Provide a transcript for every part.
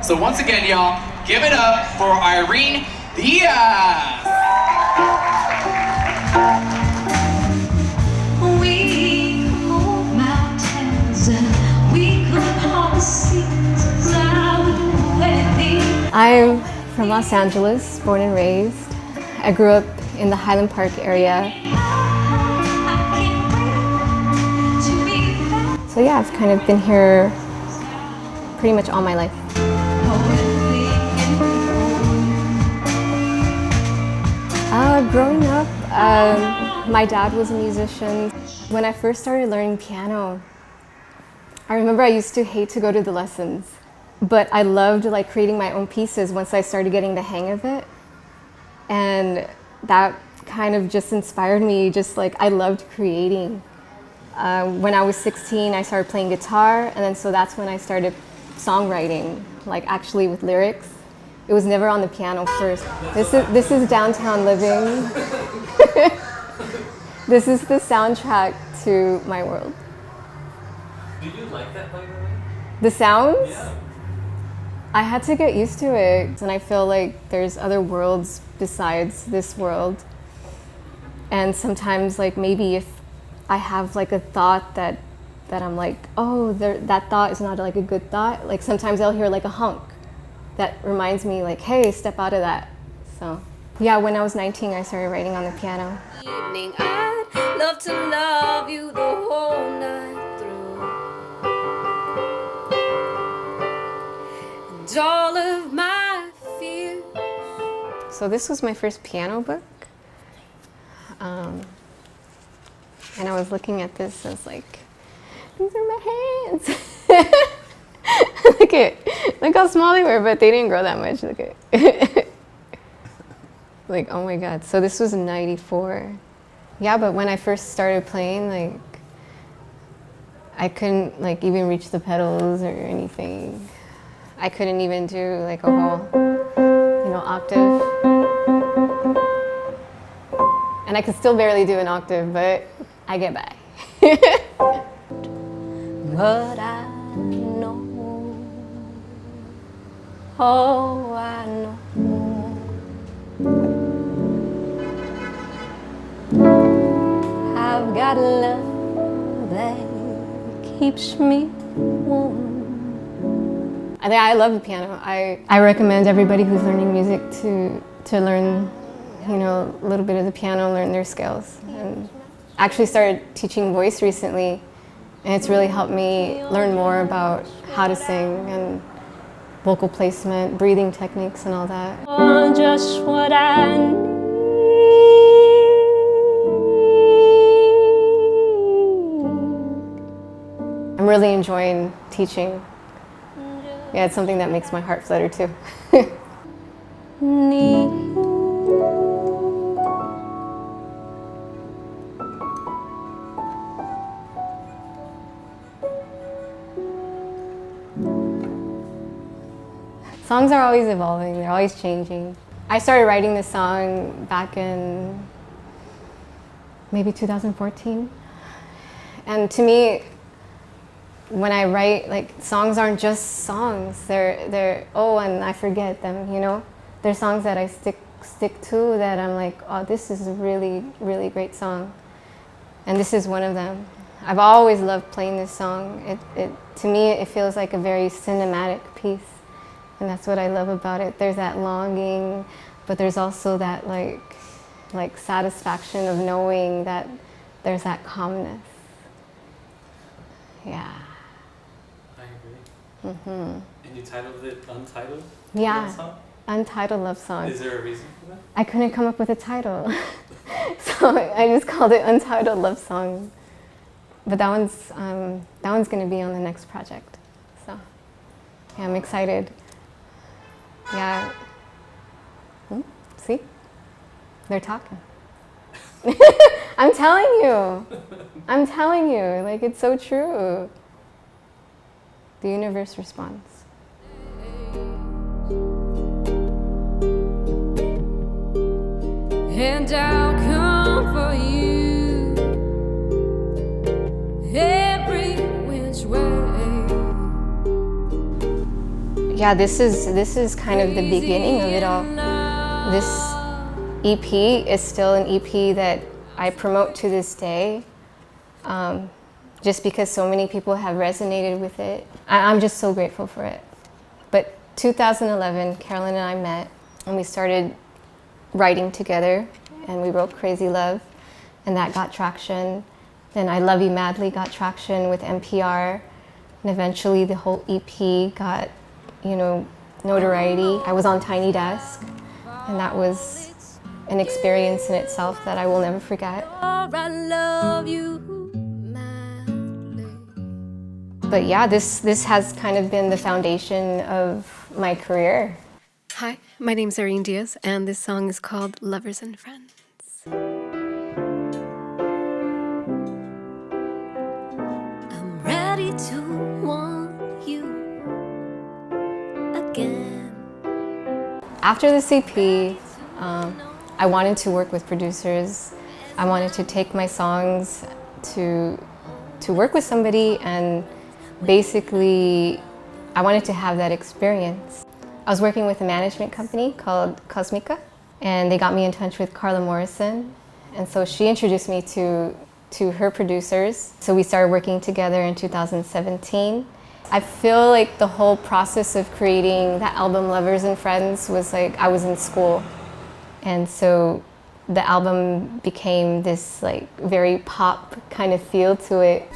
So once again, y'all, give it up for Irene Diaz. We could move mountains and we could part the seas. I would do anything. I'm from Los Angeles, born and raised. I grew up in the Highland Park area. So yeah, I've kind of been here pretty much all my life. Growing up, my dad was a musician. When I first started learning piano, I remember I used to hate to go to the lessons, but I loved like creating my own pieces once I started getting the hang of it. And that kind of just inspired me, just like I loved creating. When I was 16, I started playing guitar, and then so that's when I started songwriting, like actually with lyrics. It was never on the piano first. This is downtown living. This is the soundtrack to my world. Do you like that, by the way? The sounds? Yeah. I had to get used to it, and I feel like there's other worlds besides this world. And sometimes, like maybe if I have like a thought that I'm like, oh, that thought is not like a good thought. Like sometimes I'll hear like a honk that reminds me like, hey, step out of that. So yeah, when I was 19, I started writing on the piano. Evening, I'd love to love you the whole night through. And all of my fears. So this was my first piano book. And I was looking at this, I was like, these are my hands. Look how small they were, but they didn't grow that much. Look at like, oh my God. So this was in '94. Yeah, but when I first started playing, like, I couldn't like even reach the pedals or anything. I couldn't even do like a whole, octave. And I could still barely do an octave, but I get by. But I know, oh, I know, I've got love that keeps me warm. I love the piano. I recommend everybody who's learning music to learn, a little bit of the piano, learn their skills. And actually started teaching voice recently, and it's really helped me learn more about how to sing and vocal placement, breathing techniques and all that. Oh, just what I need. I'm really enjoying teaching. Yeah, it's something that makes my heart flutter too. Songs are always evolving, they're always changing. I started writing this song back in maybe 2014. And to me, when I write, like, songs aren't just songs. They're oh, and I forget them, They're songs that I stick to, that I'm like, oh, this is a really, really great song. And this is one of them. I've always loved playing this song. To me, it feels like a very cinematic piece. And that's what I love about it. There's that longing, but there's also that like satisfaction of knowing that there's that calmness. Yeah. I agree. Mm-hmm. And you titled it Untitled? Yeah. Love song? Untitled love song. Is there a reason for that? I couldn't come up with a title. So I just called it Untitled Love Song. But that one's gonna be on the next project. So yeah, I'm excited. Yeah. See? They're talking. I'm telling you, like, it's so true. The universe responds. And I'll come for you every which way. Yeah, this is kind of the beginning of it all. This EP is still an EP that I promote to this day, just because so many people have resonated with it. I'm just so grateful for it. But 2011, Carolyn and I met and we started writing together, and we wrote Crazy Love, and that got traction. Then I Love You Madly got traction with NPR, and eventually the whole EP got, you know, notoriety. I was on Tiny Desk, and that was an experience in itself that I will never forget. I love you madly. But yeah, this has kind of been the foundation of my career. Hi, my name's Irene Diaz, and this song is called Lovers and Friends. I'm ready to want you again. After this EP, I wanted to work with producers. I wanted to take my songs to work with somebody, and basically I wanted to have that experience. I was working with a management company called Cosmica, and they got me in touch with Carla Morrison, and so she introduced me to her producers. So we started working together in 2017. I feel like the whole process of creating that album Lovers and Friends was like I was in school, and so the album became this like very pop kind of feel to it.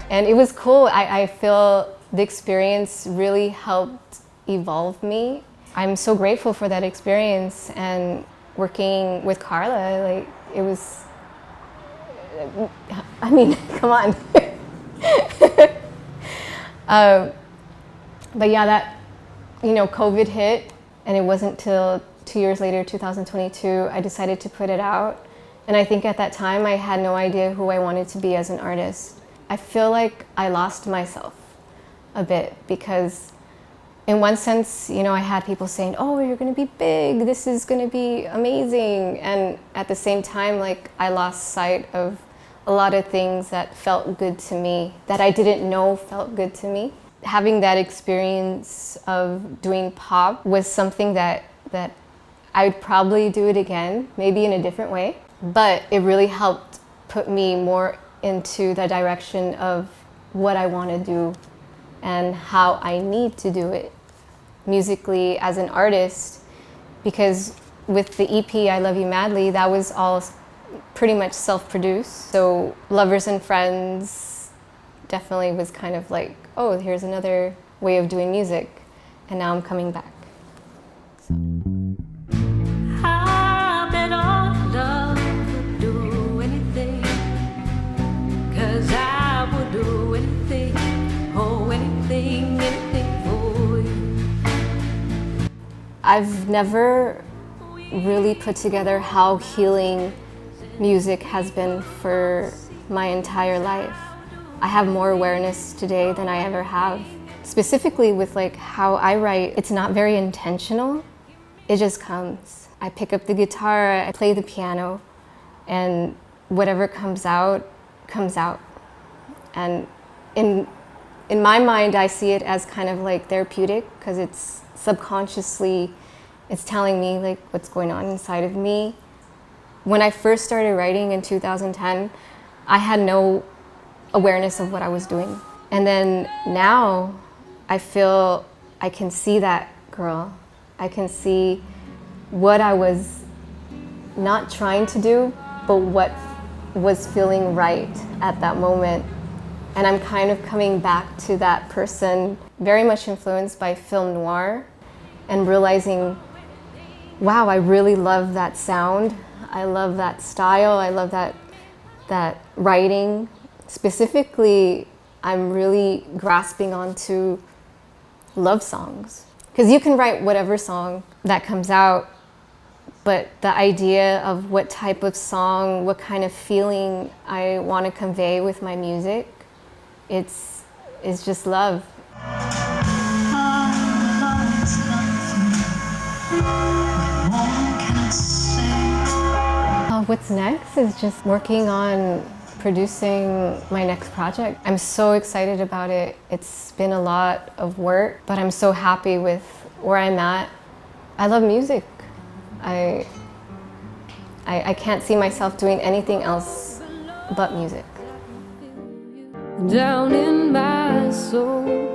And it was cool. I feel the experience really helped evolve me. I'm so grateful for that experience, and working with Carla, like it was, I mean, come on. But yeah, that, you know, COVID hit, and it wasn't till 2 years later, 2022, I decided to put it out. And I think at that time I had no idea who I wanted to be as an artist. I feel like I lost myself a bit, because in one sense, you know, I had people saying, oh, you're gonna be big, this is gonna be amazing. And at the same time, like, I lost sight of a lot of things that felt good to me, that I didn't know felt good to me. Having that experience of doing pop was something that I'd probably do it again, maybe in a different way. But it really helped put me more into the direction of what I want to do and how I need to do it musically as an artist, because with the EP I Love You Madly, that was all pretty much self-produced. So Lovers and Friends definitely was kind of like, oh, here's another way of doing music, and now I'm coming back. I bet all love would do anything, 'cause I would do anything, oh anything, anything for you. I've never really put together how healing music has been for my entire life. I have more awareness today than I ever have. Specifically with like how I write, it's not very intentional. It just comes. I pick up the guitar, I play the piano, and whatever comes out, comes out. And in my mind, I see it as kind of like therapeutic, because it's subconsciously, it's telling me like what's going on inside of me. When I first started writing in 2010, I had no awareness of what I was doing. And then now I feel I can see that girl. I can see what I was not trying to do, but what was feeling right at that moment. And I'm kind of coming back to that person, very much influenced by film noir, and realizing, wow, I really love that sound. I love that style. I love that writing. Specifically, I'm really grasping onto love songs. Because you can write whatever song that comes out, but the idea of what type of song, what kind of feeling I want to convey with my music, it's just love. What's next is just working on producing my next project. I'm so excited about it. It's been a lot of work, but I'm so happy with where I'm at. I love music. I can't see myself doing anything else but music. Down in my soul.